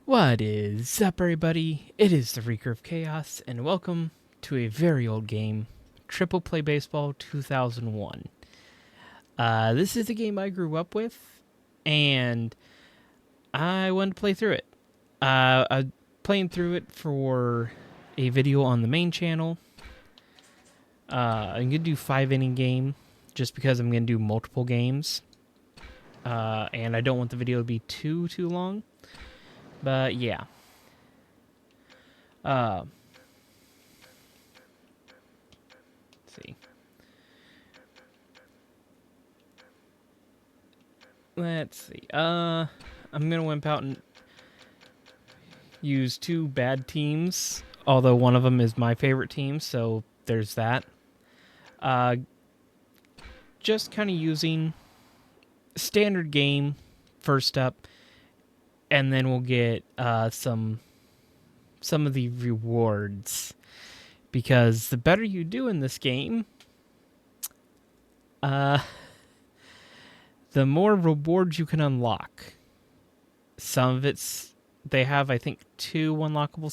What is up, everybody? It is the Wreaker of Chaos, and welcome to a very old game, Triple Play Baseball 2001. This is a game I grew up with, and I wanted to play through it. I'm playing through it for a video on the main channel. I'm going to do 5-inning game, just because I'm going to do multiple games. And I don't want the video to be too long. But yeah. Let's see. I'm gonna wimp out and use two bad teams, although one of them is my favorite team, so there's that. Just kind of using standard game first up, and then we'll get some of the rewards, because the better you do in this game, the more rewards you can unlock. Some of they have, I think, 3 unlockable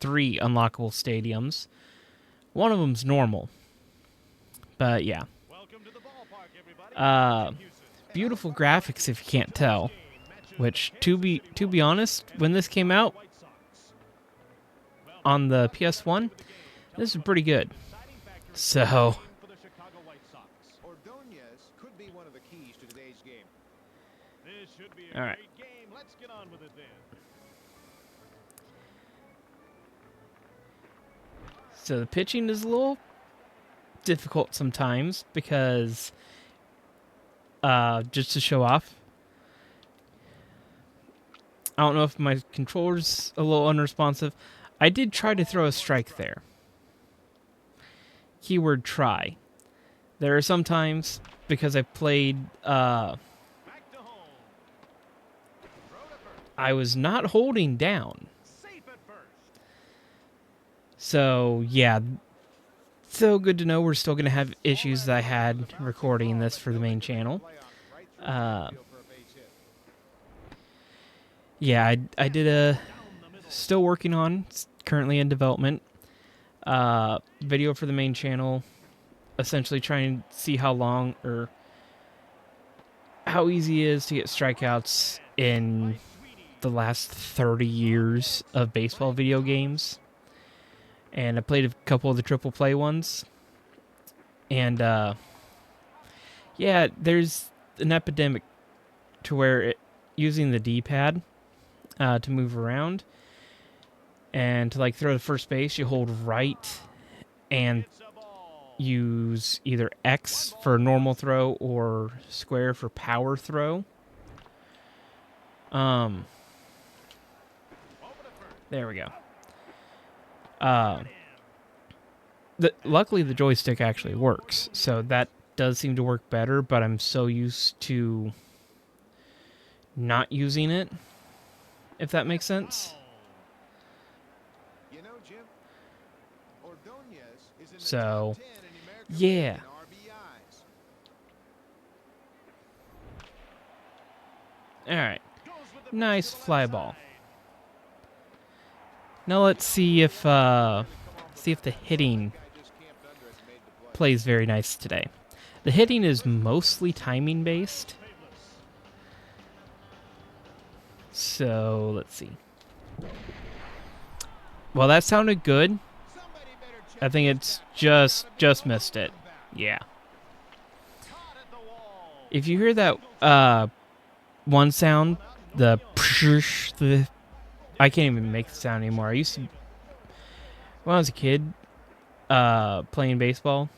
stadiums. One of them's normal. But yeah. Beautiful graphics, if you can't tell. Which, to be honest, when this came out on the PS1, this is pretty good. So, all right. So the pitching is a little difficult sometimes because, just to show off, I don't know if my controller's a little unresponsive. I did try to throw a strike there. Keyword try. There are some times, because I played, I was not holding down. So, yeah. So good to know we're still going to have issues that I had recording this for the main channel. Yeah, I did still working on, currently in development, video for the main channel, essentially trying to see how long or how easy it is to get strikeouts in the last 30 years of baseball video games. And I played a couple of the triple play ones. And, yeah, there's an epidemic to where using the D-pad to move around and to throw to first base, you hold right and use either X for normal throw or square for power throw. There we go. Luckily the joystick actually works, so that does seem to work better, but I'm so used to not using it, if that makes sense. So, yeah. Alright. Nice fly ball. Now let's see if the hitting plays very nice today. The hitting is mostly timing based. So, let's see. Well, that sounded good. I think it's just missed it. Yeah. If you hear that one sound, the I can't even make the sound anymore. I used to, when I was a kid, playing baseball.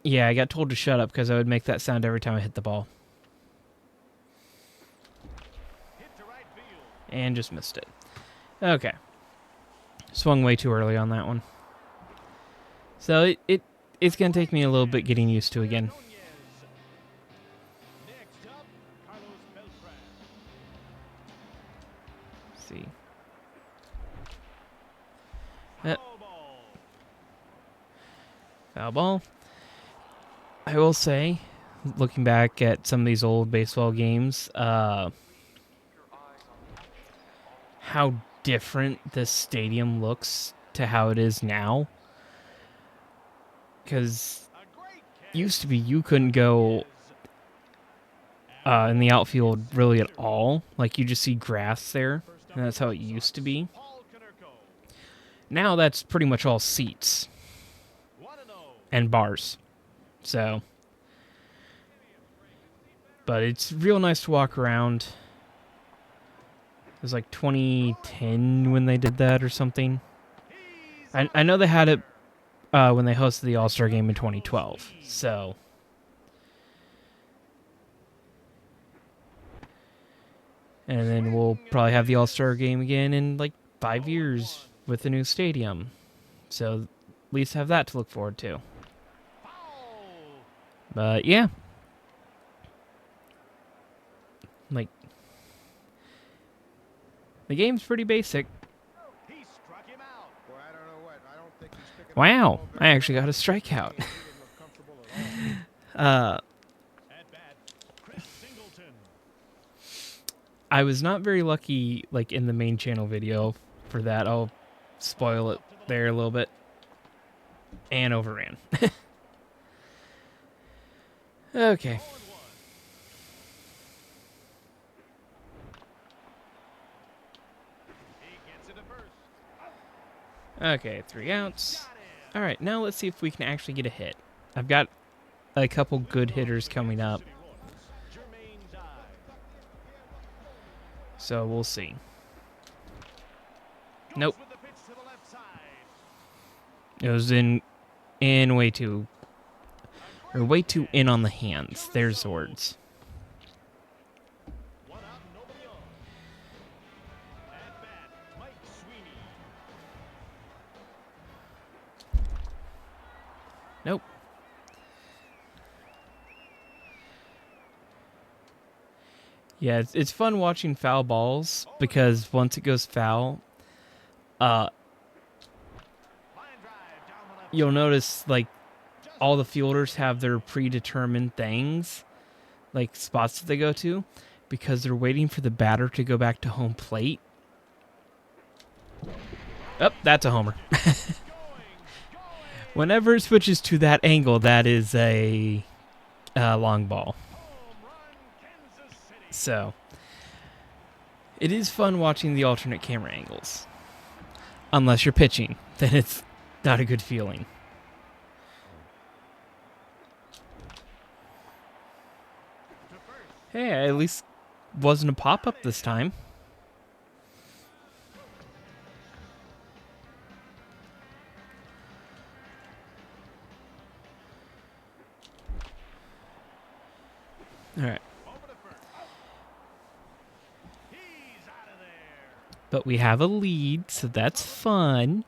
Yeah, I got told to shut up because I would make that sound every time I hit the ball. And just missed it. Okay. Swung way too early on that one. So it's going to take me a little bit getting used to again. Let's see. Foul ball. I will say, looking back at some of these old baseball games, how different this stadium looks to how it is now. Because used to be you couldn't go in the outfield really at all. Like, you just see grass there, and that's how it used to be. Now that's pretty much all seats and bars. So, but it's real nice to walk around. It was like 2010 when they did that or something. I know they had it when they hosted the All-Star Game in 2012. So, and then we'll probably have the All-Star Game again in like 5 years with the new stadium. So, at least have that to look forward to. But yeah. Like, the game's pretty basic. Wow, I actually got a strikeout. I was not very lucky, like, in the main channel video for that. I'll spoil it there a little bit. And overran. Okay. Okay, 3 outs. Alright, now let's see if we can actually get a hit. I've got a couple good hitters coming up. So we'll see. Nope. It was in way too in on the hands. There's the words. Nope. Yeah, it's fun watching foul balls because once it goes foul, you'll notice like all the fielders have their predetermined things, like spots that they go to, because they're waiting for the batter to go back to home plate. Oh, that's a homer. Whenever it switches to that angle, that is a long ball. So, it is fun watching the alternate camera angles. Unless you're pitching, then it's not a good feeling. Hey, at least wasn't a pop-up this time. All right. But we have a lead, so that's fun.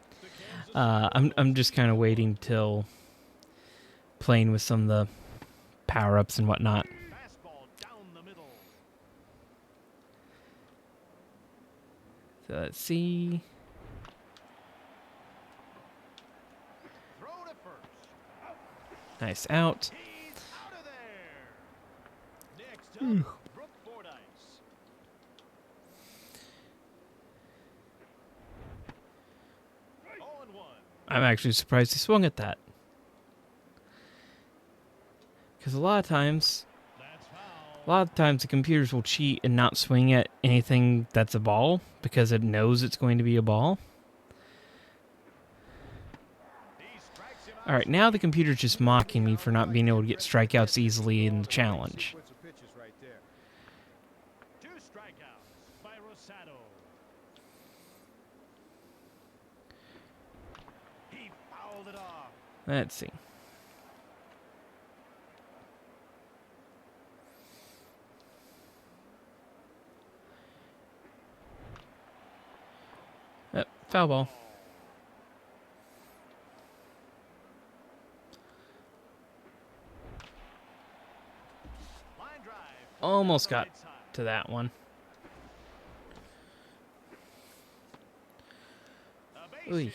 I'm just kind of waiting till playing with some of the power-ups and whatnot. So let's see. Nice out. I'm actually surprised he swung at that. Because a lot of times the computers will cheat and not swing at anything that's a ball because it knows it's going to be a ball. Alright, now the computer's just mocking me for not being able to get strikeouts easily in the challenge. Let's see. Foul ball. Almost got to that one. Ooh.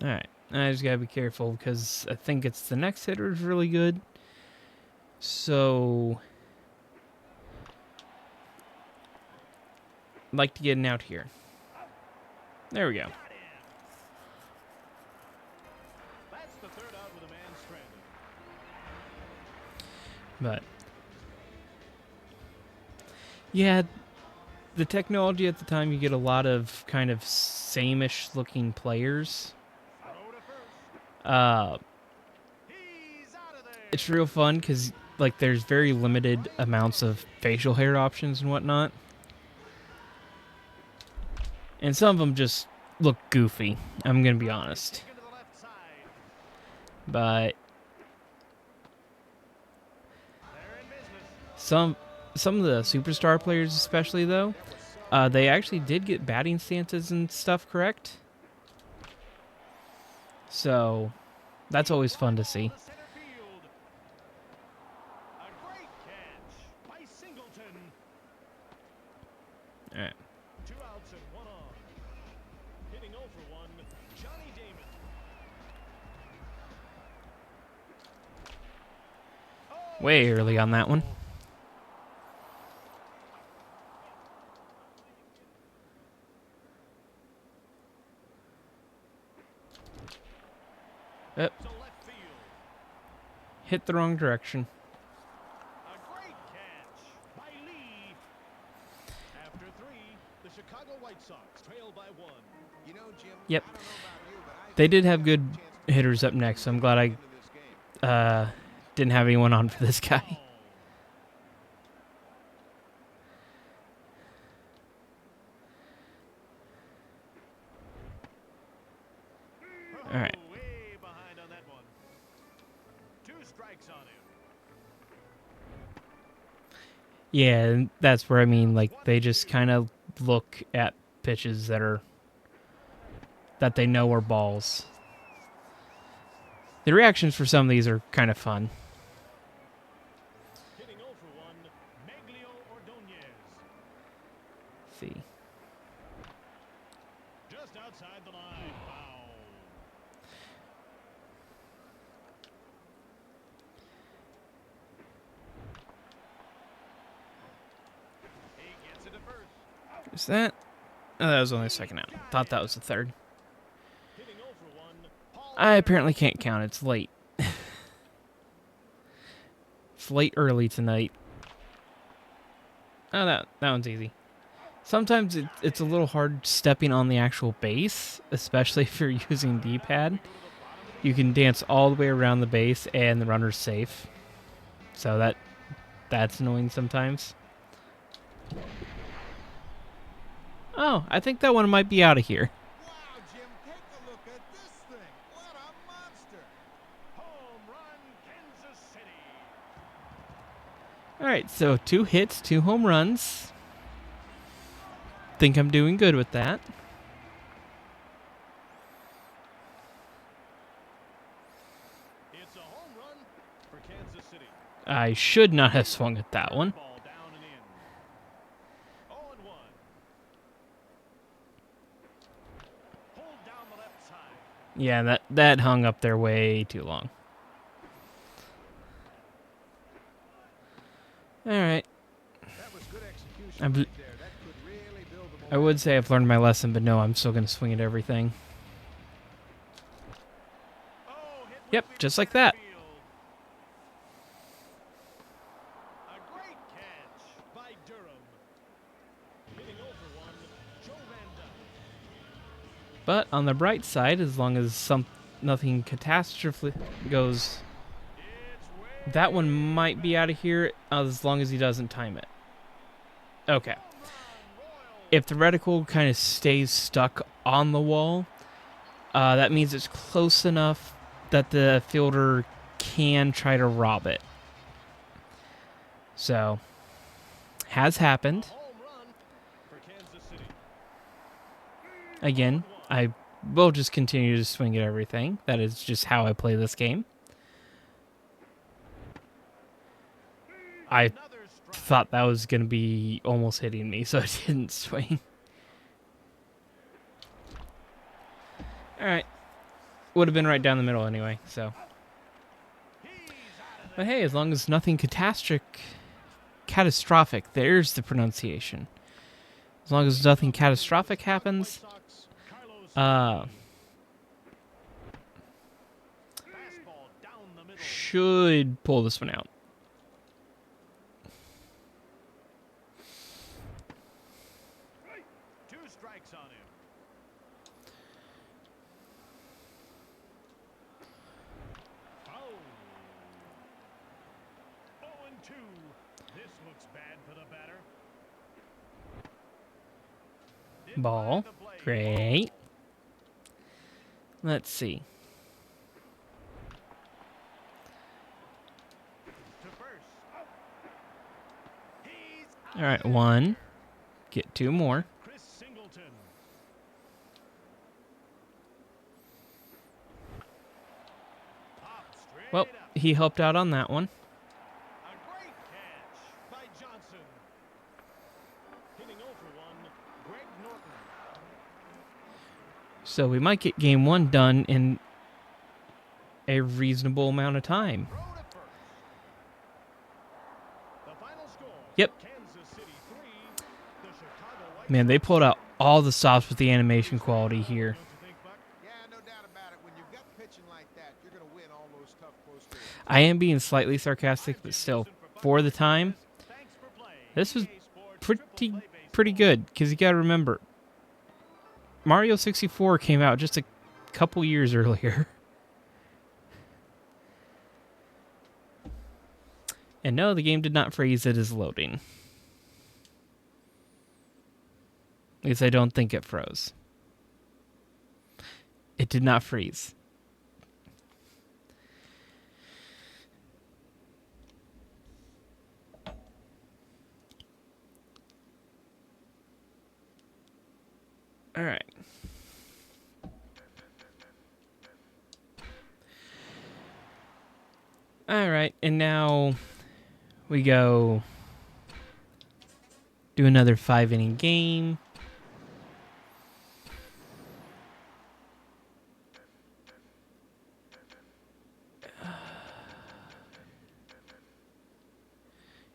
All right. I just gotta be careful because I think it's the next hitter is really good. So, I'd like to get an out here. There we go. That's the third out with a man stranded. But, yeah, the technology at the time, you get a lot of kind of same-ish looking players. It's real fun because, like, there's very limited amounts of facial hair options and whatnot. And some of them just look goofy, I'm going to be honest. But some of the superstar players especially, though, they actually did get batting stances and stuff correct. So that's always fun to see. All right. 2 outs and 1 on. Hitting 0 for 1, Johnny Damon. Way early on that one. Yep. Hit the wrong direction. A great catch by Lee. After 3, the Chicago White Sox trail by 1. You know, Jim, yep. They did have good hitters up next, so I'm glad I didn't have anyone on for this guy. All right. Way behind on that one. 2 strikes on him. Yeah, and that's where I mean, like, they just kind of look at pitches that they know are balls. The reactions for some of these are kind of fun. Hitting 0 for 1, Maglio Ordonez. Let's see. Just outside the line. Foul. He gets it to first. Is that? Oh, that was only the second out. Thought that was the third. Hitting 0 for 1, Paul. I apparently can't count. It's late. It's late early tonight. Oh, that one's easy. Sometimes it's a little hard stepping on the actual base, especially if you're using D-pad. You can dance all the way around the base and the runner's safe. So that's annoying sometimes. Oh, I think that one might be out of here. Wow, Jim, take a look at this thing. What a monster. Home run, Kansas City. All right, so 2 hits, 2 home runs. Think I'm doing good with that. It's a home run for Kansas City. I should not have swung at that one. Ball down and in. 0-1. Pulled down the left side. Yeah, that hung up there way too long. All right. That was good execution I'm- right there. That could really build the I would say I've learned my lesson, but no, I'm still going to swing at everything. Oh, hit Yep, left just field like that. field. A great catch by Durham. Hitting 0 for 1, Joe Van Dyke. But on the bright side, as long as nothing catastrophe goes, It's way that one might be out of here as long as he doesn't time it. Okay. If the reticle kind of stays stuck on the wall, that means it's close enough that the fielder can try to rob it. So, has happened. home run for Kansas City. Again, I will just continue to swing at everything. That is just how I play this game. I Another strike. thought that was going to be almost hitting me, so I didn't swing. All right. would have been right down the middle anyway. So, He's out of but there. hey, as long as nothing catastrophic. There's the pronunciation. As long as nothing catastrophic happens, uh, Fastball down the middle. should pull this one out. 2 strikes on him. Foul. 0-2. This looks bad for the batter. Didn't Ball. find the play. Great. Let's see. To first. He's out All right, there. 1. Get 2 more. Chris Singleton. Pop straight Well, up. he helped out on that one. A great catch by Johnson. Hitting 0 for 1, Greg Norton. So we might get game 1 done in a reasonable amount of time. Throw to first. The final score. Yep. Kansas City 3, the Chicago White Man, they Sox pulled out all the stops with the animation quality here. Don't you think, Buck? Yeah, no doubt about it. When you've got pitching like that, you're going to win all those tough close games. I am being slightly sarcastic, but still, for the time, Thanks for playing. this was EA Sports Triple Play pretty Baseball. good. Because you got to remember, Mario 64 came out just a couple years earlier. And no, the game did not freeze. It is loading. At least I don't think it froze. It did not freeze. All right. All right, and now we go do another 5-inning game.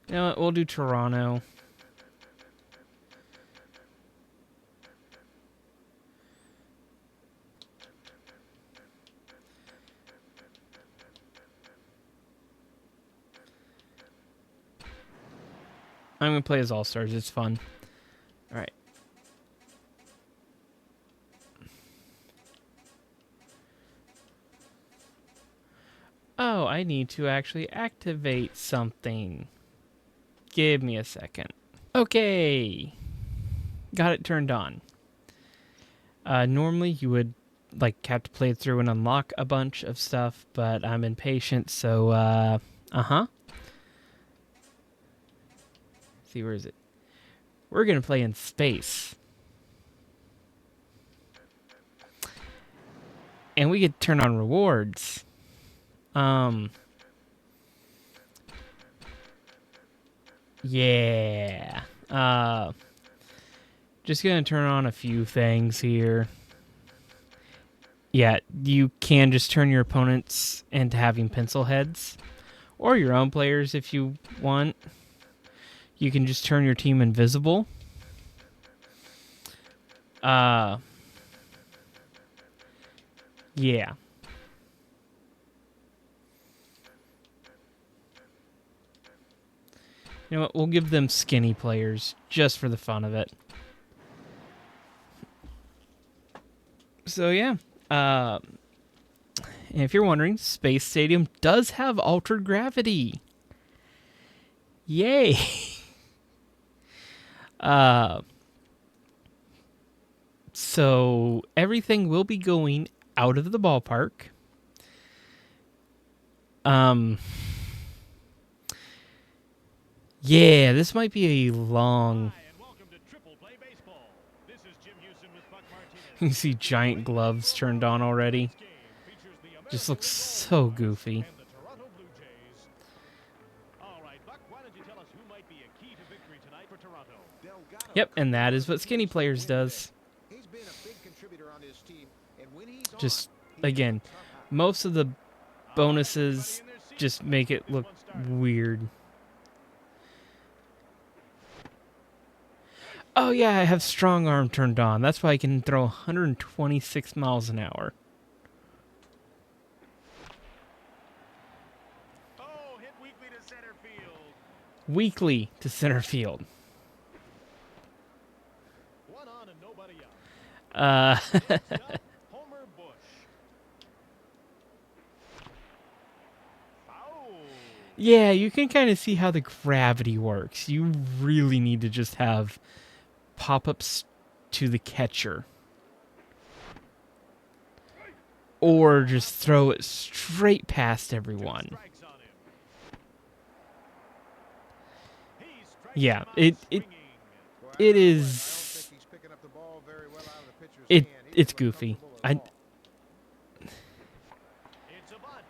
You know what? We'll do Toronto. I'm going to play as All-Stars. It's fun. All right. Oh, I need to actually activate something. Give me a second. Okay. Got it turned on. Normally you would have to play it through and unlock a bunch of stuff, but I'm impatient, so see, where is it? We're gonna play in space. And we get to turn on rewards. Yeah. Just gonna turn on a few things here. Yeah, you can just turn your opponents into having pencil heads. Or your own players if you want. You can just turn your team invisible. Yeah. You know what? We'll give them skinny players just for the fun of it. So yeah. And if you're wondering, Space Stadium does have altered gravity. Yay. So everything will be going out of the ballpark. Yeah, this might be a long... Hi, and welcome to Triple Play Baseball. This is Jim Houston with Buck Martinez. You can see giant gloves turned on already. This game features the Just American looks Football so League goofy. and the Toronto Blue Jays. All right, Buck, why don't you tell us who might be a key to victory tonight for Toronto? Delgado Yep, and that comes is what with Skinny huge Players win does. today. He's been a big contributor on his team, and when he's Just on, again, most of the bonuses just make it look weird. Oh yeah, I have strong arm turned on. That's why I can throw 126 miles an hour. Oh, hit weakly to center field. Weakly to center field. One on and nobody out. Uh, Next up, Homer Bush. Foul. yeah, you can kind of see how the gravity works. You really need to just have pop-ups to the catcher. Or just throw it straight past everyone. Strikes on him. He strikes Yeah, him out it swinging. Boy, I it don't know, I don't is think he's picking up the ball very well out of the pitcher's it hand. He it's doesn't look goofy. comfortable at all. It's a bunt.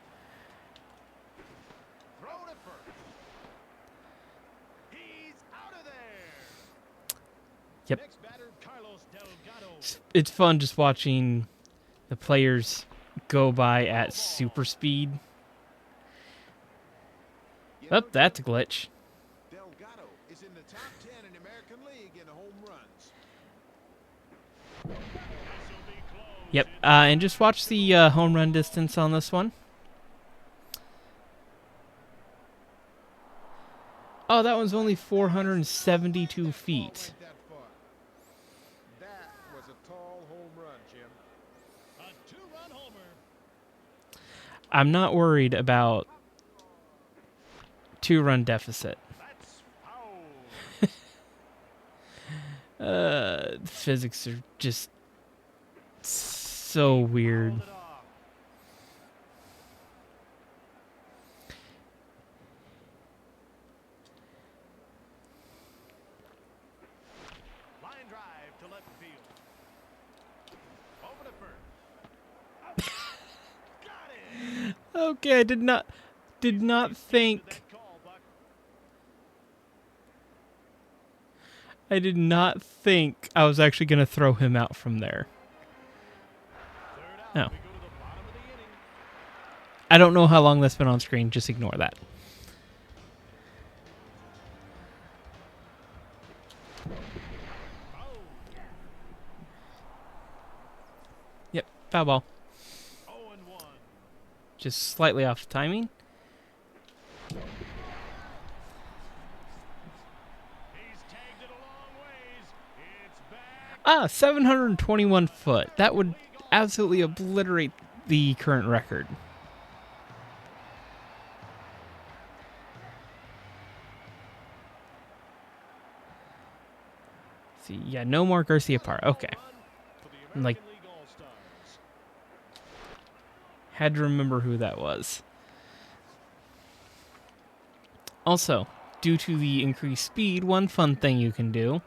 Throw to first. He's out of there. Yep. Next batter, Carlos Delgado. It's fun just watching the players go by at super speed. Oh, that's a glitch. Delgado is in the top 10 in the American League in home runs. This'll be close. Yep, It's and just watch the home run distance on this one. Oh, that one's only 472 feet. Went that far. That was a tall home run, Jim. a two-run homer. I'm not worried about 2-run deficit. That's foul. Physics are just so weird. Fouled it off. Line drive to left field. Over to first. Got it. Okay, I did not think That call, Buck. I did not think I was actually going to throw him out from there. Third Oh. out. We go to the bottom of the inning. I don't know how long that's been on screen. Just ignore that. Foul. Yep, foul ball. 0-1. Just slightly off timing. He's tagged it a long ways. It's back. Ah, 721 foot. That would absolutely obliterate the current record. See, yeah, no more Garcia Parra. Okay. For the Like- American League All-Stars. Had to remember who that was. Also, due to the increased speed, one fun thing you can do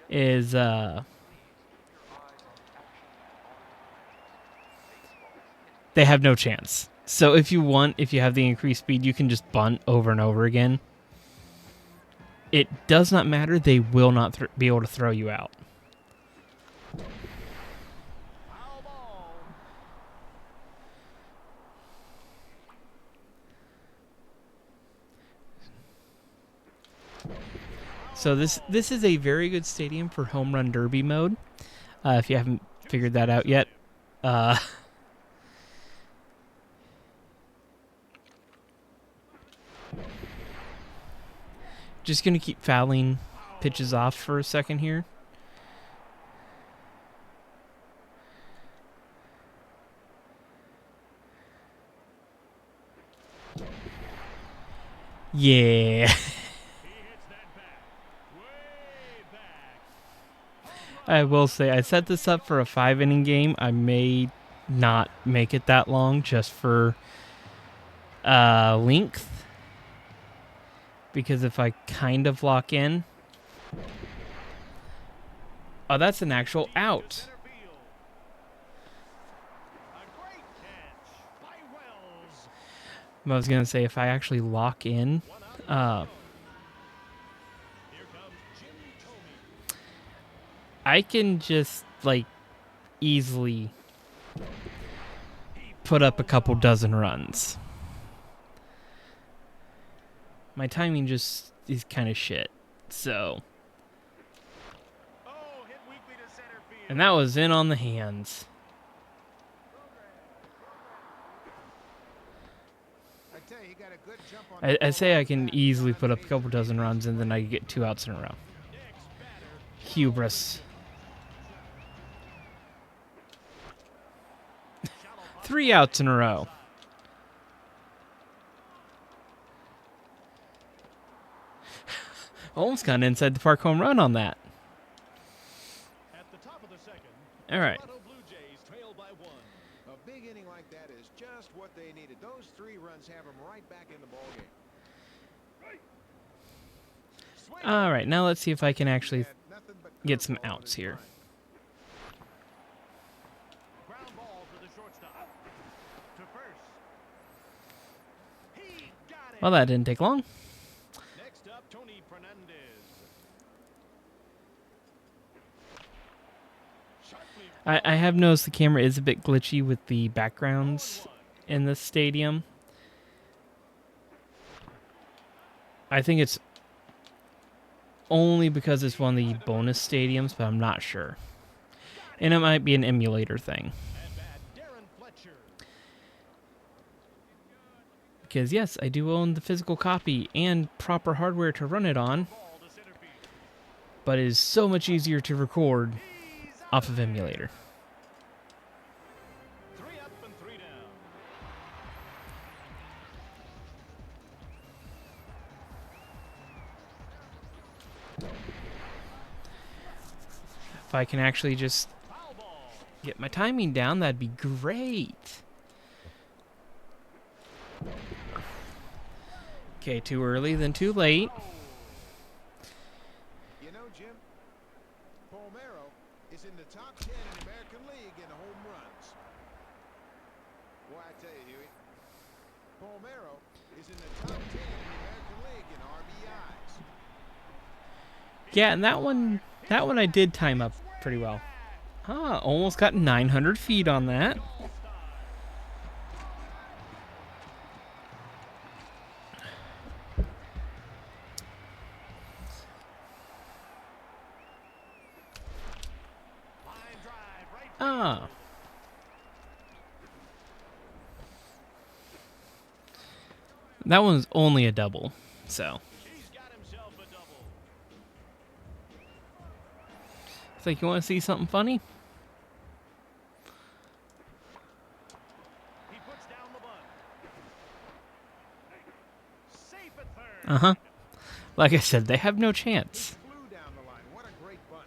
is they have no chance. So if you have the increased speed, you can just bunt over and over again. It does not matter. They will not be able to throw you out. Foul ball. So this is a very good stadium for home run derby mode. If you haven't figured that out yet. Just going to keep fouling pitches off for a second here. Yeah. He hits that back. Way back. I will say, I set this up for a 5-inning game. I may not make it that long just for length. Because if I kind of lock in... Oh, that's an actual out. Center field. A great catch by Wells. I was going to say, if I actually lock in... One out. Here comes Jim Thome. I can just, like, easily... He put up a couple dozen runs. My timing just is kind of shit. So, Oh, hit weakly to center field. and that was in on the hands. I tell you, he got a good jump on I the say ball I off can the bat. easily put up a Base couple hit. dozen runs and then I get 2 outs in a row. Next batter. Hubris. Shallow pop 3 outs in a row. side. Almost got an inside the park home run on that. At the top of the second, All right. Toronto Blue Jays trail by 1. A big inning like that is just what they needed. Those 3 runs have them right back in the ballgame. Swing. All right, now let's see if I can actually Had nothing but get some curveballs in outs his here. mind. Ground ball for the shortstop. To first. He got it. Well, that didn't take long. Next up, Tony Fernandez. Sharply I have noticed the camera is a bit glitchy with the backgrounds 1. in the stadium. I think it's only because it's one of the bonus stadiums, but I'm not sure. And it might be an emulator thing. At bat, Darren Fletcher. Because, yes, I do own the physical copy and proper hardware to run it on, Ball to center field. but it is so much easier to record He's out off of there. emulator. 3 up and 3 down. If I can actually just Foul ball. get my timing down, that'd be great. Okay, too early, then too late. You know, Jim, Palmeiro is in the top 10 in the American League in home runs. Boy, I tell you, Huey, Palmeiro is in the top 10 in the American League in RBIs. Yeah, and that one I did time up pretty well. Ah, almost got 900 feet on that. Line drive right. Ah. That one's only a double, so. He's got himself a double. It's like, you want to see something funny? He puts down the bunt. Safe at third. Uh-huh. Like I said, they have no chance. Flew down the line. What a great bunt.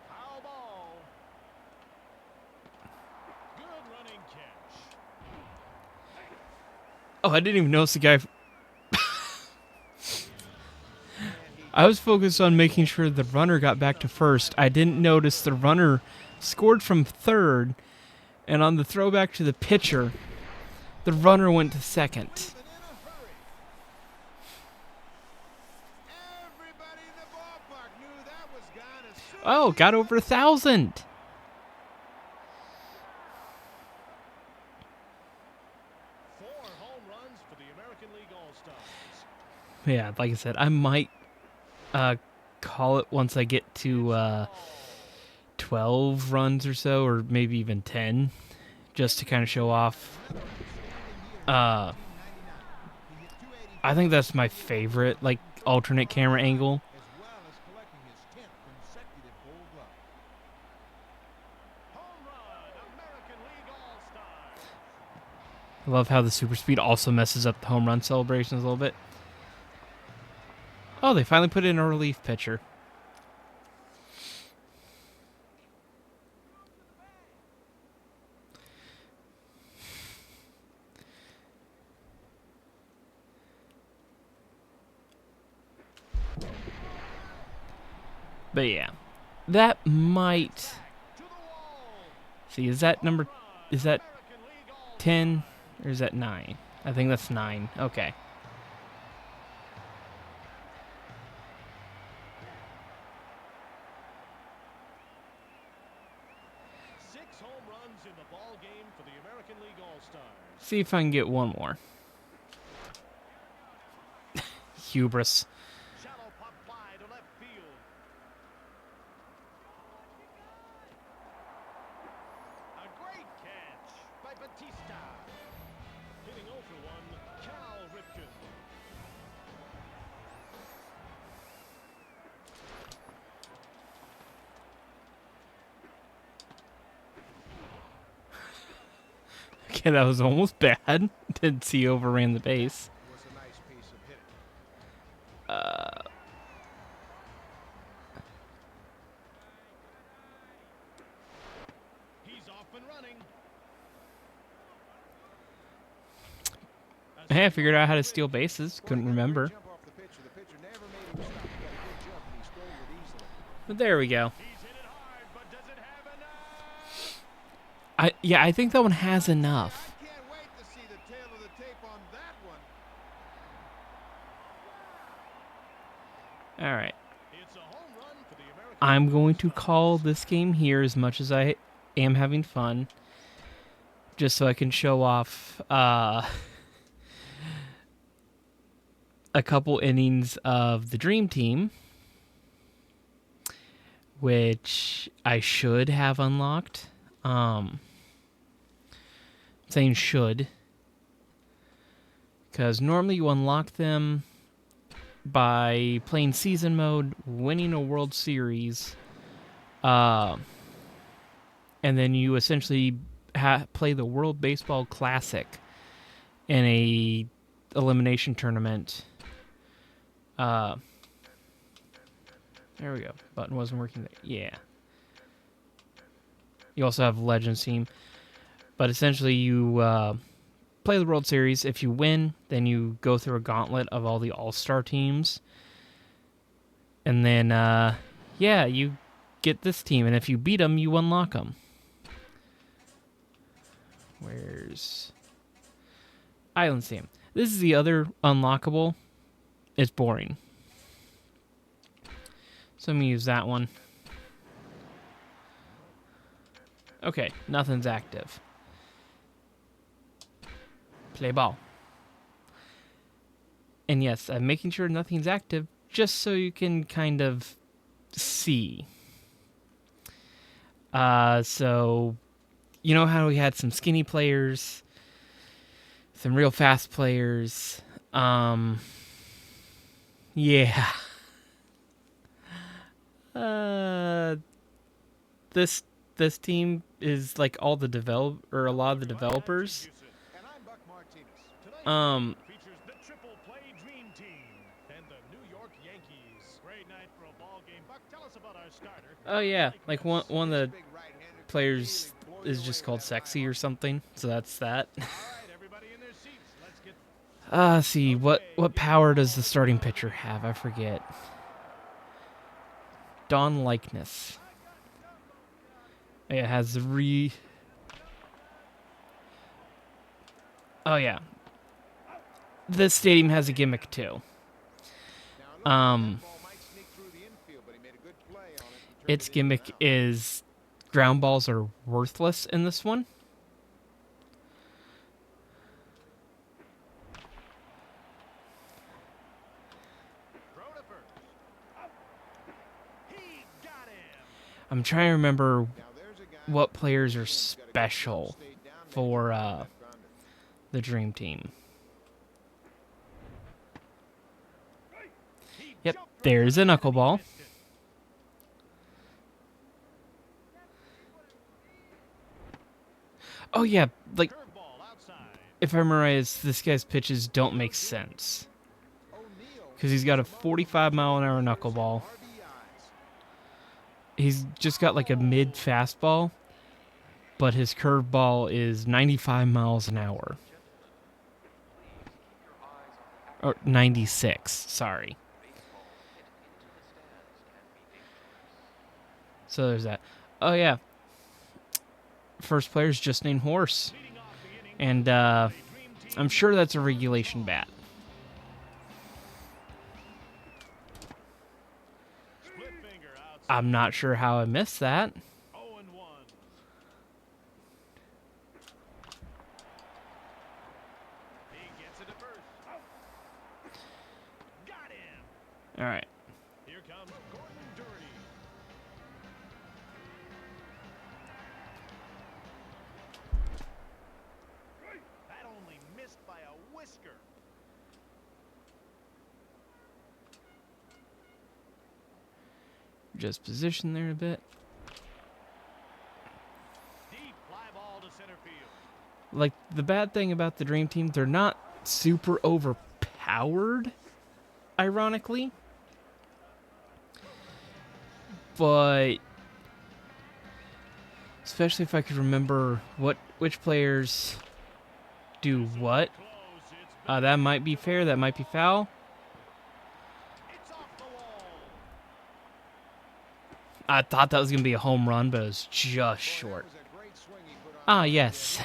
Foul ball. Good running catch. Oh, I didn't even notice the guy. I was focused on making sure the runner got back to first. I didn't notice the runner scored from third, and on the throwback to the pitcher, the runner went to second. Leaving in a hurry. Everybody in the ballpark knew that was gone as soon Oh, as he got over 1,000. 4 home runs for the American League All-Stars. Yeah, like I said, I might call it once I get to 12 runs or so, or maybe even 10, just to kind of show off. I think that's my favorite, like, alternate camera angle. as well as collecting his 10th consecutive Gold Glove. Home run, American League All-Stars. I love how the super speed also messes up the home run celebrations a little bit. Oh, they finally put in a relief pitcher. But yeah, that might. To the wall. See, is that number? Is that American League All-Stars. 10 or is that 9? I think that's 9. Okay. 6 home runs in the ball game for the American League All-Stars. See if I can get one more. Hubris. Shallow pop fly to left field. A great catch by Batista. Hitting 0 for 1, Cal Ripken. Okay, that was almost bad. Didn't see he overran the base. Was a nice piece of hitting. He's off and running. Hey, I figured out how to steal bases. Couldn't remember. Jump off the pitcher. The pitcher never made him stop. He got a good jump and he stole it easily. But there we go. He's hit it hard, but does it have enough? I think that one has enough. I can't wait to see the tail of the tape on that one. All right. It's a home run for the American I'm League going to All-Stars. call this game here as much as I am having fun. Just so I can show off a couple innings of the Dream Team, which I should have unlocked. Saying should, because normally you unlock them by playing season mode, winning a World Series, and then you essentially play the World Baseball Classic in a elimination tournament. There we go. Button wasn't working there. Yeah. You also have Legends team. But essentially you play the World Series. If you win, then you go through a gauntlet of all the All-Star teams. And then, yeah, you get this team. And if you beat them, you unlock them. Where's Island Team? This is the other unlockable. It's boring. So I'm going to use that one. Okay, nothing's active. Play ball. And yes, I'm making sure nothing's active just so you can kind of see. So, you know how we had some skinny players, some real fast players. Yeah. This team is like all the a lot of the developers. And I'm Buck Martinez. Features the triple play dream team and the New York Yankees. Great night for a ball game. Buck, tell us about our starter. Oh yeah, like one of the Big right-hander. players Blow you is away just with called that Sexy line. or something. So that's that. All right, everybody in their seats. Let's get See what power does the starting pitcher have? I forget. Dawn likeness. It has Oh yeah. This stadium has a gimmick too. Now, it looked like that ball might sneak through the infield, but he made a good play on it and turned Its it into gimmick an out. is ground balls are worthless in this one. throw to first. He got him. I'm trying to remember Now, there's a guy what players are who's got a good special stayed down there for on that grounder. the Dream Team. He Yep, jumped right there's a on it and he knuckleball. missed it. Oh yeah, like Curveball outside. if I memorize, this guy's pitches don't make sense O'Neal because he's got a 45-mile-an-hour knuckleball. RBIs. He's just got like a mid fastball, but his curveball is 95 miles an hour. Or 96, sorry. So there's that. Oh yeah. First player's just named Horse. Leading off the inning. And A dream team. I'm sure that's a regulation bat. Split finger outside. I'm not sure how I missed that. 0-1. just position there a bit. Deep fly ball to center field. Like, the bad thing about the Dream Team, they're not super overpowered, ironically. But especially if I could remember which players do what. Close. It's That might be fair, that might be foul. It's off the wall. I thought that was going to be a home run, but it was just short. Ah, yes.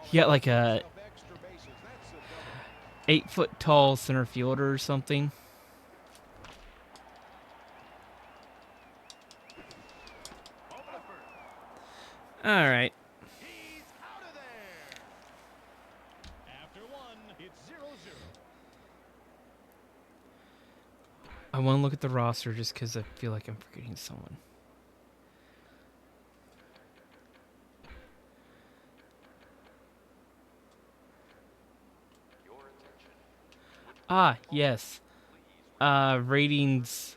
He got like a 8-foot tall center fielder or something. All right. He's out of there. After one, it's 0-0. I want to look at the roster just because I feel like I'm forgetting someone. Ah, yes. Ratings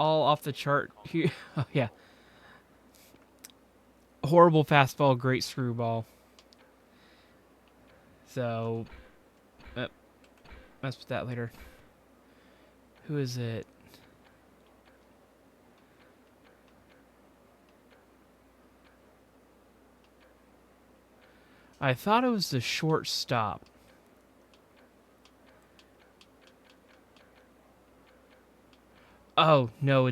all off the chart here. Oh, yeah. Horrible fastball, great screwball. So, mess with that later. Who is it? I thought it was the shortstop. Oh, no,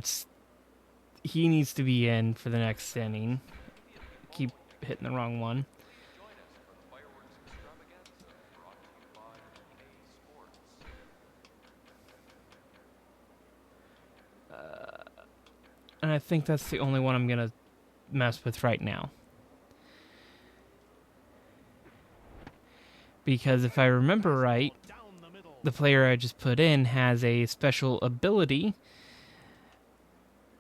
he needs to be in for the next inning. Keep hitting the wrong one. And I think that's the only one I'm going to mess with right now. Because if I remember right, Down the middle. the player I just put in has a special ability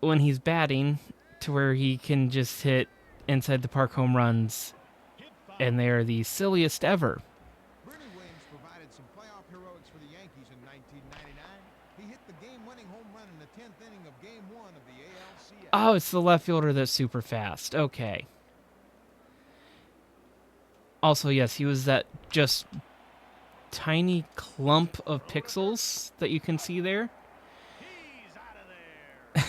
when he's batting to where he can just hit inside the park home runs, Hit foul. and they are the silliest ever. Bernie Williams provided some playoff heroics for the Yankees in 1999. He hit the game-winning home run in the 10th inning of Game 1 of the ALCS. Oh, it's the left fielder that's super fast. Okay. Also, yes, he was that just tiny clump of pixels that you can see there. He's out of there.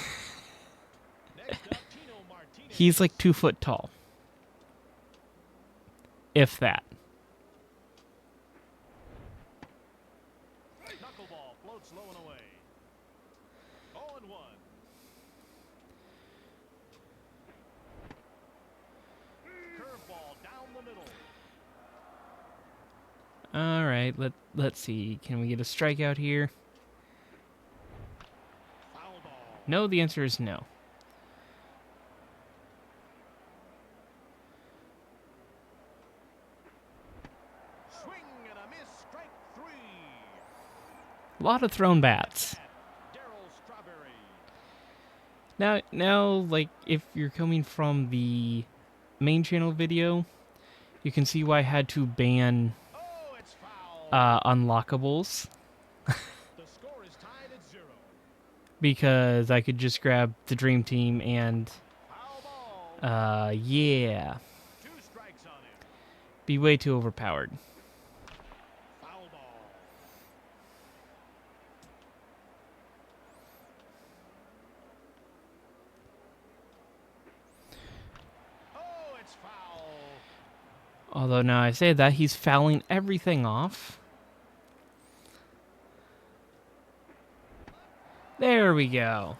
Next up, Tino Martinez. He's like 2 foot tall. If that. Knuckleball floats low and away. 0-1. Curveball down the middle. All right, let's see. Can we get a strikeout here? Foul ball. No, the answer is no. Swing and a miss. Strike 3. A lot of thrown bats. Darryl Strawberry. Now, like, if you're coming from the main channel video, you can see why I had to ban Oh, it's foul. unlockables. The score is tied at 0. Because I could just grab the Dream Team and, Foul ball. yeah, 2 strikes on him. be way too overpowered. Foul ball. Oh, it's foul. Although now I say that, he's fouling everything off. There we go.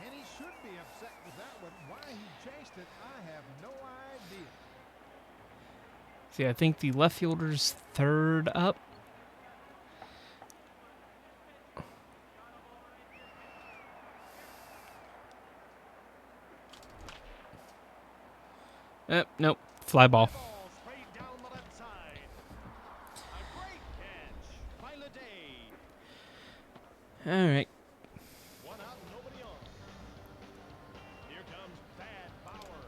And he should be upset with that one. Why he chased it, I have no idea. See, I think the left fielder's third up. Nope. Fly ball. Ball sprayed down the left side. A great catch by Leday. All right. 1 out, nobody on. Here comes Bad Bauer.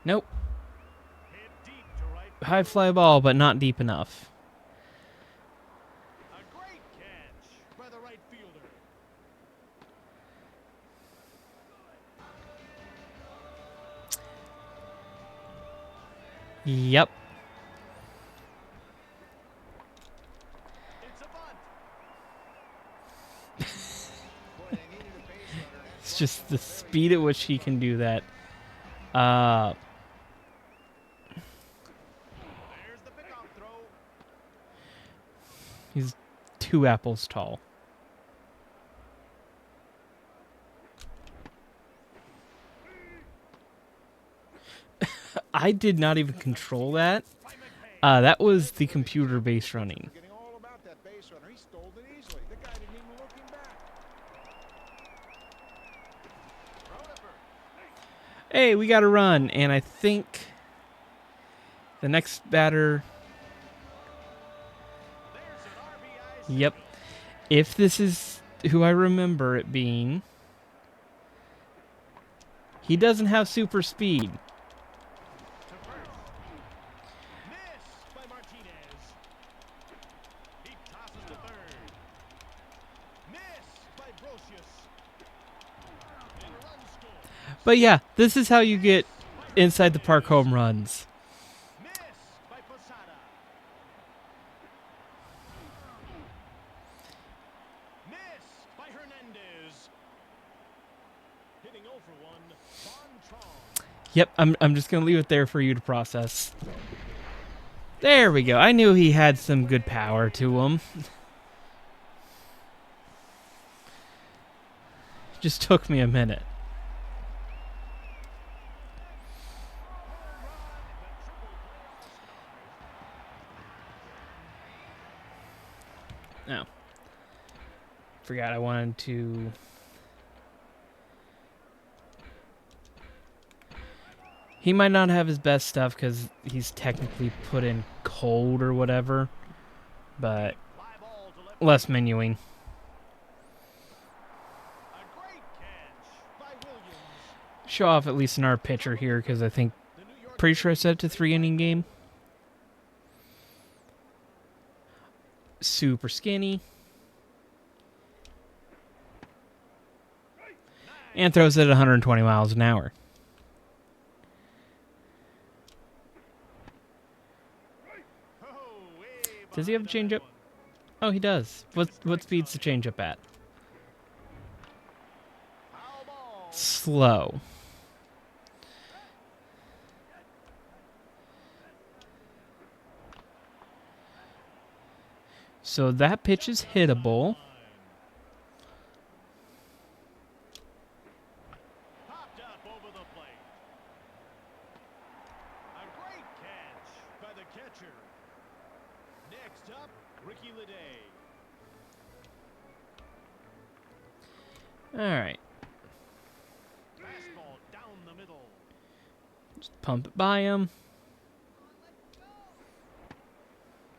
Nope. Hit deep to right. High fly ball, but not deep enough. A great Yep. It's a bunt. Boy, they needed a base runner. That It's bunt just was the a very speed at which good he run. can do that. There's the pickoff throw. He's 2 apples tall. I did not even control that. By McCain. That was the computer base running. Forgetting all about that base runner. He stole it easily. The guy didn't even look him back. Throw to first. Hey, we got to run, and I think the next batter. There's an RBI Yep. single. If this is who I remember it being, he doesn't have super speed. To first. Miss by Martinez. He tosses to third. Miss by Brocious. And a run scored. But yeah, this is how you get inside the park home runs. Miss by Posada. Miss by Hernandez. Hitting 0 for 1. Bonchong. Yep, I'm just gonna leave it there for you to process. There we go. I knew he had some good power to him. Just took me a minute. Oh. Forgot I wanted to... He might not have his best stuff because he's technically put in cold or whatever, but Fly ball to left. less menuing. A great catch by Williams. Show off at least in our pitcher here because I think, The New York pretty sure I set it to 3-inning game. Super skinny. And throws it at 120 miles an hour. Oh, way Does he have a behind on that changeup? one. Oh, he does. What speed's the changeup at? Foul ball. Slow. So that pitch is hittable. Popped up over the plate. A great catch by the catcher. Next up, Ricky Leday. All right. Fastball down the middle. Just pump it by him.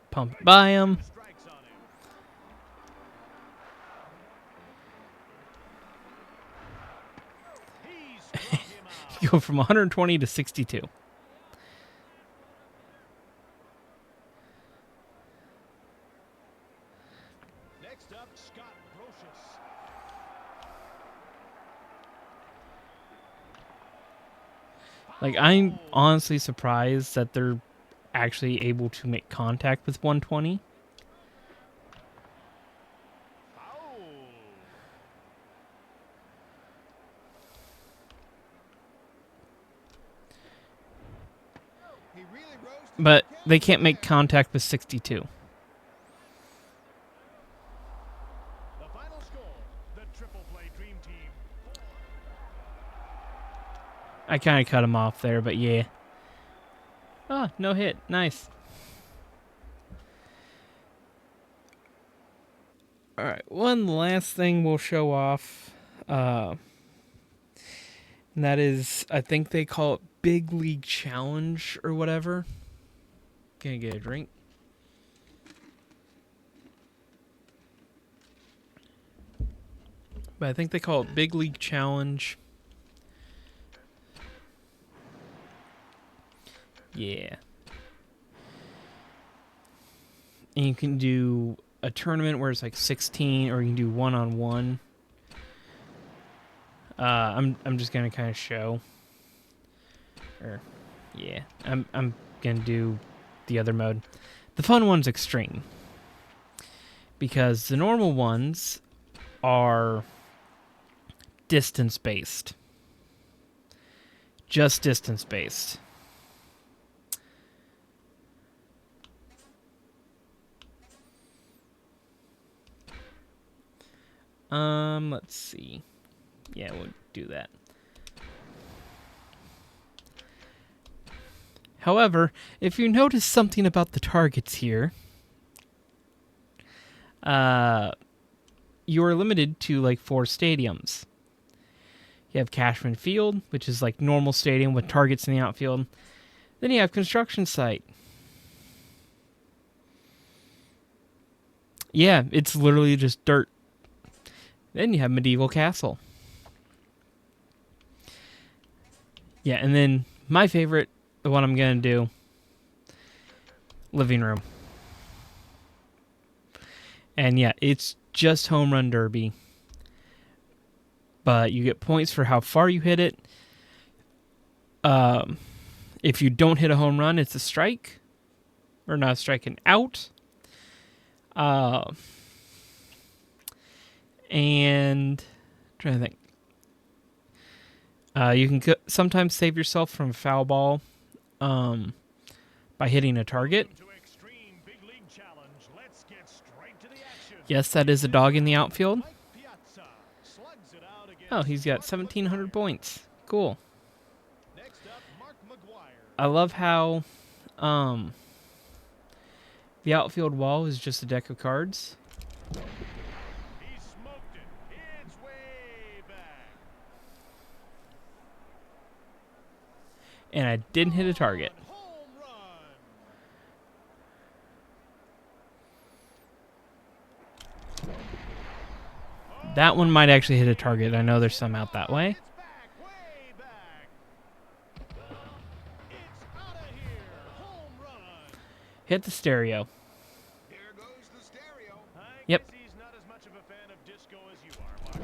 Pump it by him. Strikes on him. He struck him out. Go from 120 to 62. Next up, Scott Brocious. Like, I'm honestly surprised that they're actually able to make contact with 120. Foul. He really rose to But the they occasion can't make there. contact with 62. The final score, the Triple Play Dream Team. I kind of cut him off there, but yeah. Oh, no hit. Nice. All right, one last thing we'll show off. And that is, I think they call it Big League Challenge or whatever. Gonna get a drink. But I think they call it Big League Challenge. Yeah. And you can do a tournament where it's like 16, or you can do one-on-one. I'm just gonna kind of show. Or, yeah, I'm going to do the other mode. The fun one's extreme. Because the normal ones are distance-based. Just distance-based. Let's see. Yeah, we'll do that. However, if you notice something about the targets here, you are limited to like 4 stadiums. You have Cashman Field, which is like normal stadium with targets in the outfield. Then you have construction site. Yeah, it's literally just dirt. Then you have Medieval Castle. Yeah, and then my favorite, the one I'm going to do, Living Room. And yeah, it's just Home Run Derby. But you get points for how far you hit it. If you don't hit a home run, it's a strike. Or not a strike, an out. And I'm trying to think. You can sometimes save yourself from a foul ball by hitting a target. Yes, that is a dog in the outfield. Oh, he's got 1,700 points. Cool. I love how the outfield wall is just a deck of cards. And I didn't hit a target. That one might actually hit a target. I know there's some out that way. Hit the stereo. There goes the stereo. Yep. He's not as much of a fan of disco as you are, Mark.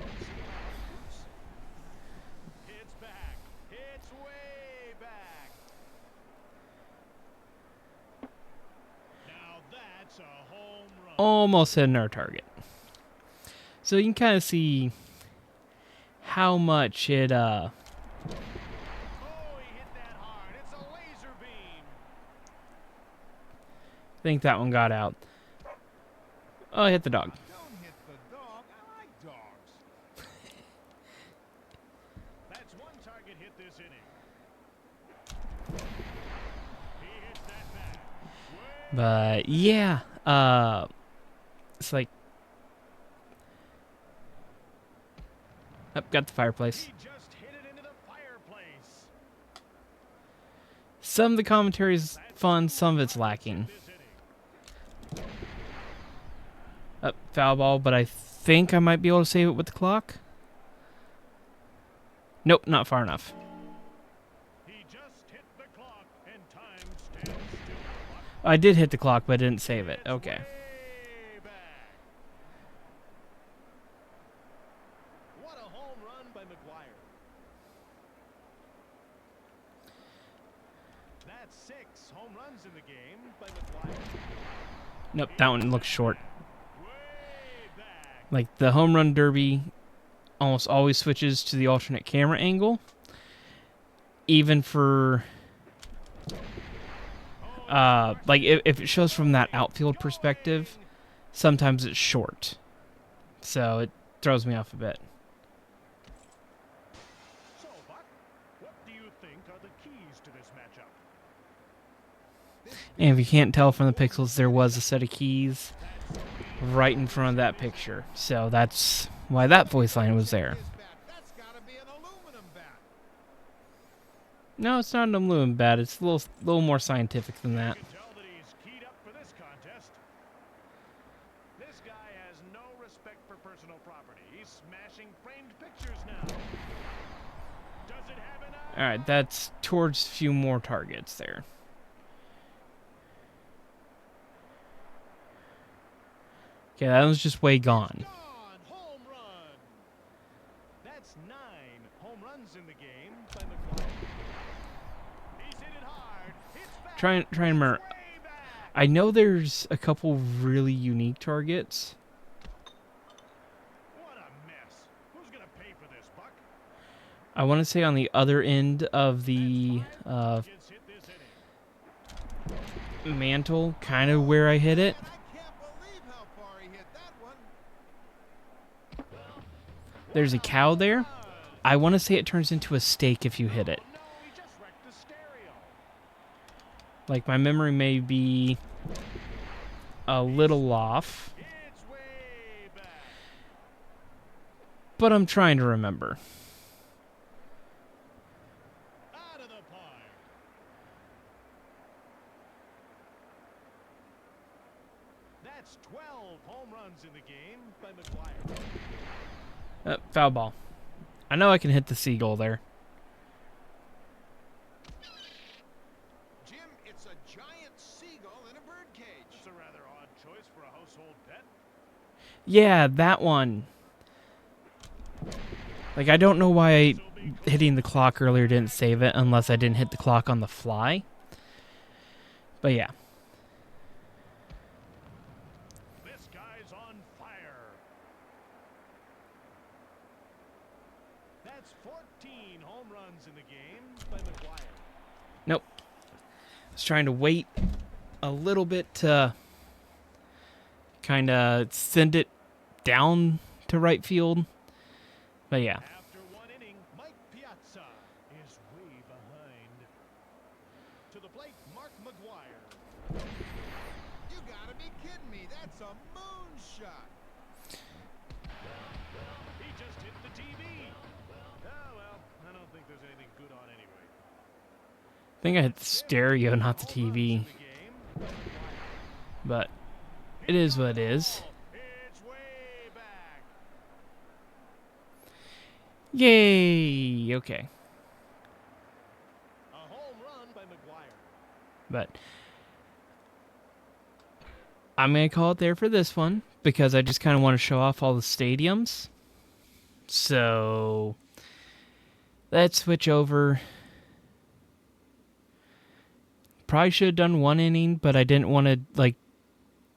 It's back. It's way back. Now that's a home run. Almost hit our target. So you can kind of see how much it Oh, he hit that hard. It's a laser beam. I think that one got out. Oh, I hit the dog. Don't hit the dog. I like dogs. That's one target hit this inning. He hits that back. But yeah, it's like, oh, got the fireplace. He just hit it into the fireplace. Some of the commentary is fun, some of it's lacking. This inning. Foul ball, but I think I might be able to save it with the clock. Nope, not far enough. He just hit the clock and time stands still. I did hit the clock, but I didn't save it. Okay. Way back. What a home run by McGuire. That's 6 home runs in the game by McGuire. Nope, that one looks short. Way back. Like, the home run derby almost always switches to the alternate camera angle. Even for, like, if it shows from that outfield perspective, sometimes it's short. So it throws me off a bit. So, Buck, what do you think are the keys to this matchup? And if you can't tell from the pixels, there was a set of keys right in front of that picture. So that's why that voice line was there. This bat, that's got to be an aluminum bat. No, it's not an aluminum bat. It's a little more scientific than that. You can tell that he's keyed up for this contest. This guy has no respect for personal property. He's smashing framed pictures now. Does it have an eye? All right, that's towards a few more targets there. Okay, that was just way gone. Gone. Home run. That's 9 home runs in the game by McGuire. He's hit it hard. It's back. Try and remember. Way back. I know there's a couple really unique targets. What a mess. Who's gonna pay for this, Buck? I want to say on the other end of the Gets hit this inning. mantle, kind of where I hit it. And I can't believe how far he hit that one. There's a cow there. I want to say it turns into a steak if you hit it. No, he just wrecked the stereo. Like, my memory may be a little off, It's way back. but I'm trying to remember. Out of the park. That's 12 home runs in the game by McGuire. Foul ball. I know I can hit the seagull there. Jim, it's a giant seagull in a birdcage. It's a rather odd choice for a household pet. Yeah, that one. Like, I don't know why hitting the clock earlier didn't save it unless I didn't hit the clock on the fly. But yeah. This guy's on fire. That's 14 home runs in the game by McGuire. Nope. I was trying to wait a little bit to kind of send it down to right field. But yeah. After one inning, Mike Piazza is way behind. To the plate, Mark McGuire. You gotta be kidding me. That's a moonshot. He just hit the TV. Oh, well, I don't think there's anything good on anyway. I think I hit the stereo, not the Home runs TV. in the game by McGuire. But it is what it is. It's way back. Yay! Okay. A home run by McGuire. But I'm going to call it there for this one because I just kind of want to show off all the stadiums. So let's switch over. Probably should have done one inning, but I didn't want to like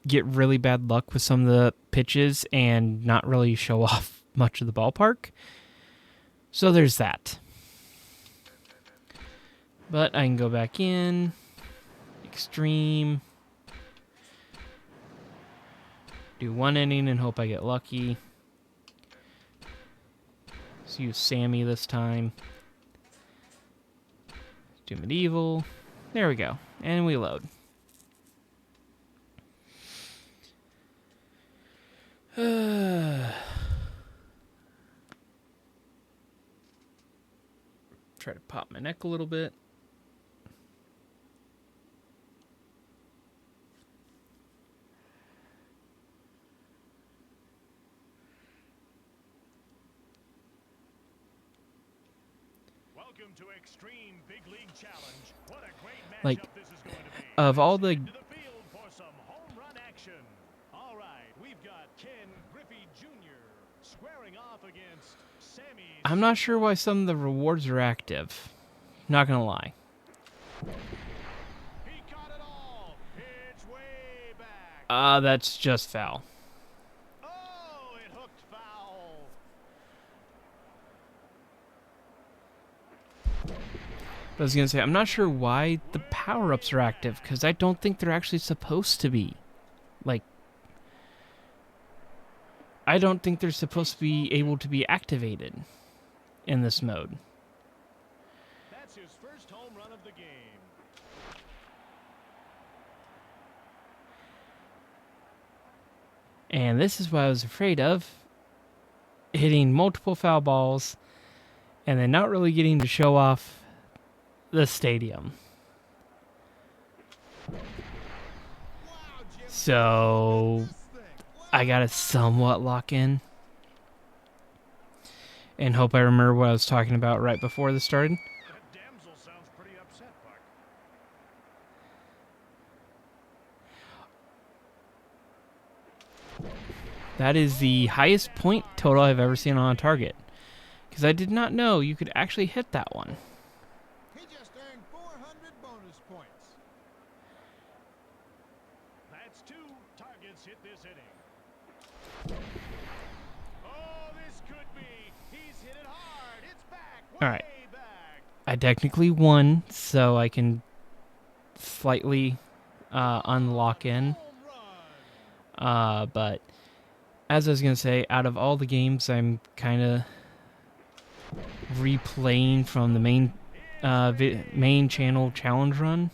get really bad luck with some of the pitches and not really show off much of the ballpark. So there's that. But I can go back in. Extreme. Do one inning and hope I get lucky. Let's use Sammy this time. Do medieval. There we go. And we load. Try to pop my neck a little bit. Welcome to Extreme Big League Challenge. What a great matchup Like, this is going to be. of all Let's the- head to the field for some home run action. All right, we've got Ken Griffey Jr. squaring off against Sammy. I'm not sure why some of the rewards are active. Not gonna lie. He caught it all. It's way back. That's just foul. Oh, it hooked foul. But I was gonna say, I'm not sure why the power-ups are active, because I don't think they're actually supposed to be. Like, I don't think they're supposed to be able to be activated in this mode. That's his first home run of the game. And this is what I was afraid of. Hitting multiple foul balls and then not really getting to show off the stadium. Wow, Jim. So This thing. I gotta somewhat lock in and hope I remember what I was talking about right before this started. That damsel sounds pretty upset, Buck. That is the highest point total I've ever seen on a target. Because I did not know you could actually hit that one. He just earned 400 bonus Alright. way back. I technically won, so I can slightly unlock in. Home run. But as I was going to say, out of all the games I'm kind of replaying from the main channel challenge run,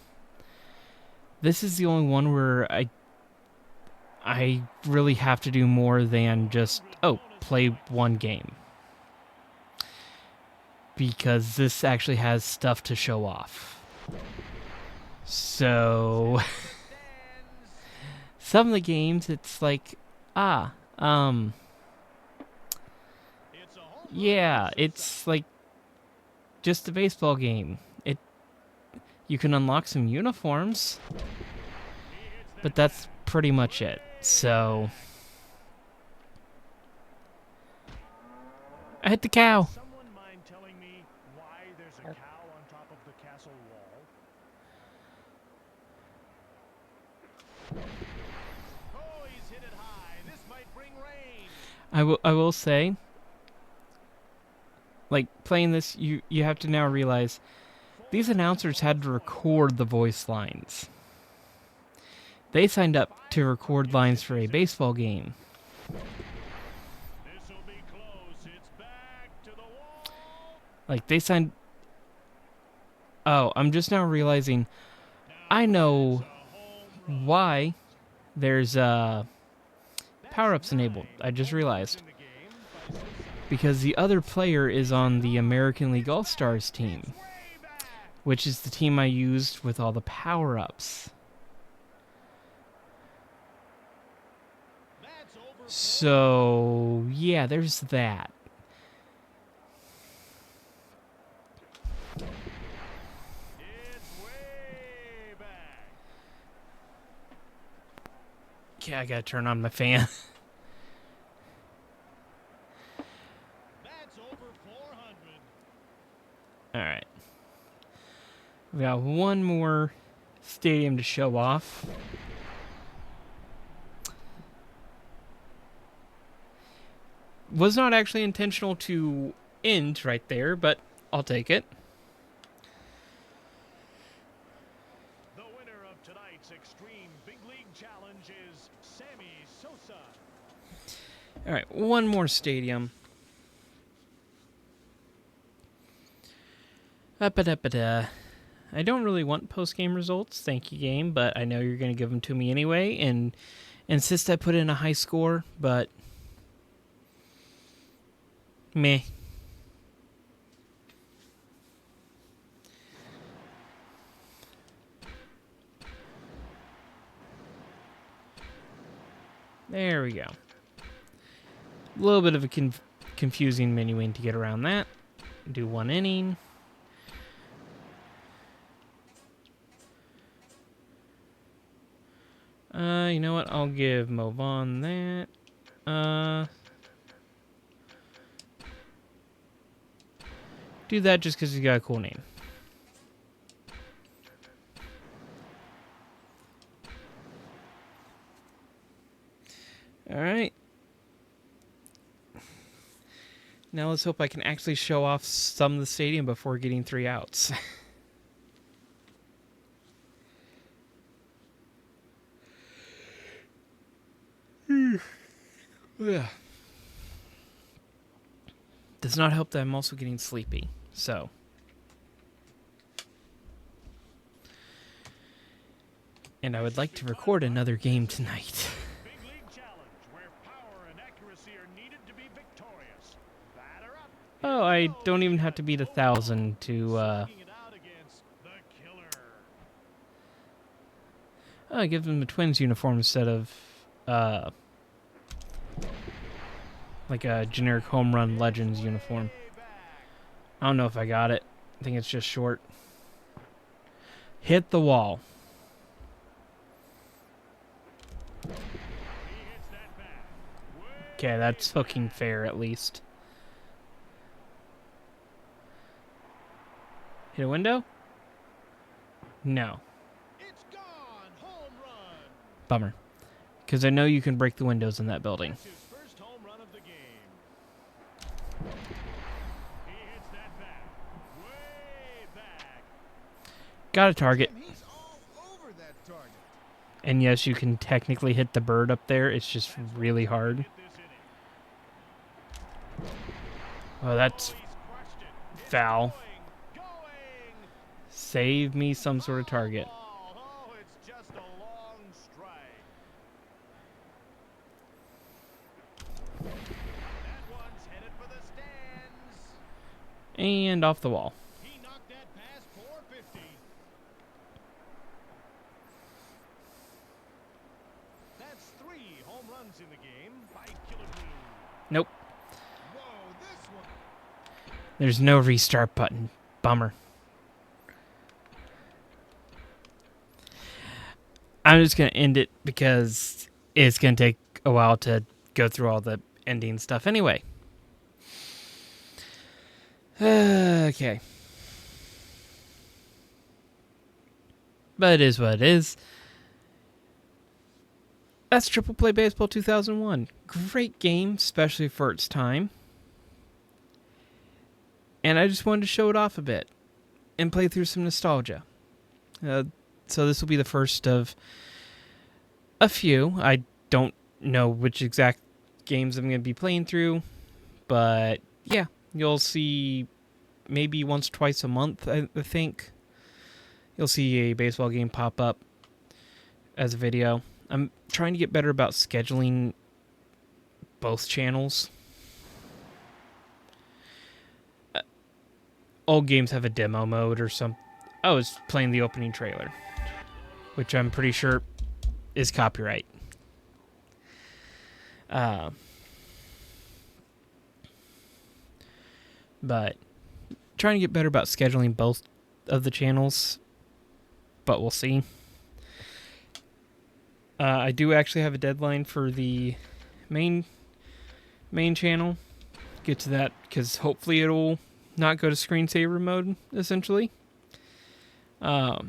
this is the only one where I really have to do more than just, play one game. Because this actually has stuff to show off. So, some of the games, it's like, It's a home yeah, run it's like just a baseball game. You can unlock some uniforms, but that's pretty much it. So, I hit the cow. Someone mind telling me why there's a cow on top of the castle wall? Oh, he's hit it high. This might bring rain. I will say, like, playing this, you have to now realize these announcers had to record the voice lines. They signed up to record lines for a baseball game. This will be close. It's back to the wall. Like, they signed... Oh, I'm just now realizing I know why there's power-ups enabled. I just realized. Because the other player is on the American League All-Stars team, which is the team I used with all the power-ups. So, yeah, there's that. It's way back. Okay, I gotta turn on my fan. That's over 400. Alright. We got one more stadium to show off. Was not actually intentional to end right there, but I'll take it. The winner of tonight's Extreme Big League Challenge is Sammy Sosa. Alright, one more stadium. Up-a-da-ba-da. I don't really want post-game results, thank you game, but I know you're going to give them to me anyway, and insist I put in a high score, but... meh. There we go. A little bit of a confusing menuing to get around that. Do one inning. You know what? I'll give Movon that. Do that just because he's got a cool name. Alright. Now let's hope I can actually show off some of the stadium before getting 3 outs. Yeah. Does not help that I'm also getting sleepy, so. And I would like to record another game tonight. Big League Challenge, where power and accuracy are needed to be victorious. Batter up. Oh, I don't even have to beat 1,000 to, Slugging it out against the killer. I give them a Twins uniform instead of, like a generic Home Run Legends uniform. I don't know if I got it. I think it's just short. Hit the wall. He hits that bat. Okay, that's fucking fair at least. Hit a window? No. It's gone. Home run. Bummer. Because I know you can break the windows in that building. That's his first home run of the game. He hits that bat. Got a target. Jim, he's all over that target. And yes, you can technically hit the bird up there. It's just really hard. This inning. Oh, that's He's crushed it. It's foul. going. Save me some sort of target. Ball. Oh, it's just a long strike. That one's headed for the stands. And off the wall. He knocked that past 450. That's 3 home runs in the game by Killigrew. Nope. Whoa, this one. There's no restart button. Bummer. I'm just going to end it because it's going to take a while to go through all the ending stuff anyway. Okay. But it is what it is. That's Triple Play Baseball 2001. Great game, especially for its time. And I just wanted to show it off a bit and play through some nostalgia. So this will be the first of a few. I don't know which exact games I'm going to be playing through, but yeah, you'll see maybe once, twice a month, I think. You'll see a baseball game pop up as a video. I'm trying to get better about scheduling both channels. Old games have a demo mode or something. I was playing the opening trailer, which I'm pretty sure is copyright. But trying to get better about scheduling both of the channels, but we'll see. I do actually have a deadline for the main channel. Get to that because hopefully it'll not go to screensaver mode, essentially. I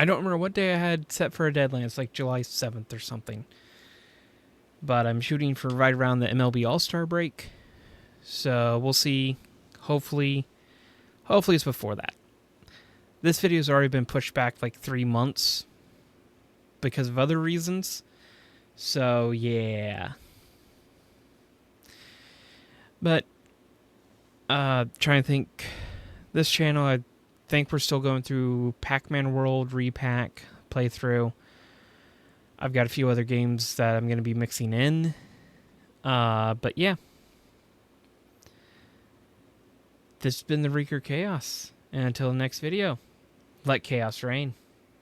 don't remember what day I had set for a deadline. It's like July 7th or something. But I'm shooting for right around the MLB All-Star break. So we'll see. Hopefully it's before that. This video's already been pushed back like 3 months because of other reasons. So yeah. But trying to think, this channel, I think we're still going through Pac-Man World Repack playthrough. I've got a few other games that I'm going to be mixing in. But yeah. This has been the Wreaker Chaos. And until the next video, let chaos reign.